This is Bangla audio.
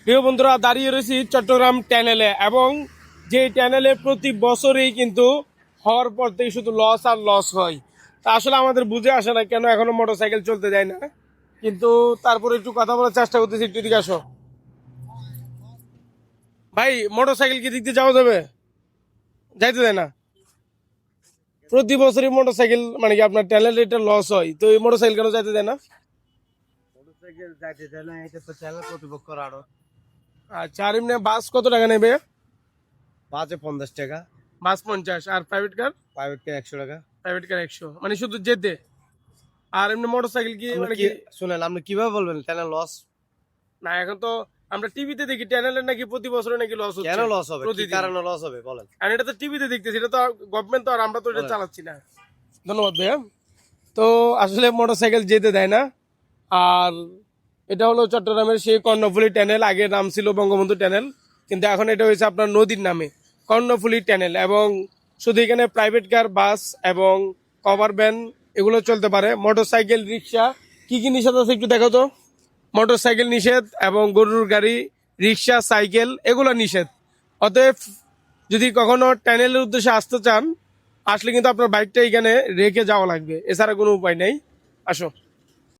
প্রিয় বন্ধুরা, দাঁড়িয়ে রয়েছি চট্টগ্রাম টানেলে এবং যে টানেলে প্রতি বছরই কিন্তু হওয়ার পর থেকে শুধু লস আর লস হয়। তা আসলে আমাদের বুঝে আসে না কেন এখনো মোটরসাইকেল চলতে দেয় না, কিন্তু তারপরে একটু কথা বলার চেষ্টা করতেছি। একটু দিকে আসো ভাই, মোটরসাইকেল কি দিক দিয়ে যাওয়া যাবে? যাইতে দেয় না। প্রতি বছরই মোটরসাইকেল মানে কি আপনার টানেল এটা লস হয়, তো এই মোটরসাইকেল কেন যাইতে দেয় না? মোটরসাইকেল যাইতে দেয় না, এটা তো চ্যানেল কর্তৃপক্ষ আরো। আচ্ছা, আর এমনি বাস কত টাকা নেবে? বাসে 50 টাকা, বাস 50, আর প্রাইভেট কার? প্রাইভেটকে 100 টাকা। প্রাইভেট কার 100, মানে শুধু যেতে। আর এমনি মোটরসাইকেল কি আপনি মানে কি কি? শুনেন, আপনি কিভাবে বলবেন চ্যানেল লস? না, এখন তো আমরা টিভিতে দেখি চ্যানেলের নাকি প্রতি বছরে নাকি লস হচ্ছে। কেন লস হবে? কি প্রতিদিন। কারণে লস হবে বলেন? আর এটা তো টিভিতে দেখতেছি, এটা তো গভর্নমেন্ট, তো আর আমরা তো এটা বলেন। চালাচ্ছি না। ধন্যবাদ ভাইয়া। তো আসলে মোটরসাইকেল যেতে দেয় না। আর এটা হলো চট্টগ্রামের সেই কর্ণফুলী ট্যানেল, আগে নাম ছিল বঙ্গবন্ধু ট্যানেল, কিন্তু এখন এটা হয়েছে আপনার নদীর নামে কর্ণফুলী ট্যানেল। এবং শুধু এখানে প্রাইভেট কার, বাস এবং কভার ভ্যান এগুলো চলতে পারে। মোটরসাইকেল, রিক্সা কি কি নিষেধ আছে একটু দেখো তো। মোটরসাইকেল নিষেধ এবং গরুর গাড়ি, রিক্সা, সাইকেল এগুলো নিষেধ। অতএব যদি কখনো টানেলের উদ্দেশ্যে আসতে চান, আসলে কিন্তু আপনার বাইকটা এখানে রেখে যাওয়া লাগবে, এছাড়া কোনো উপায় নেই। আসো।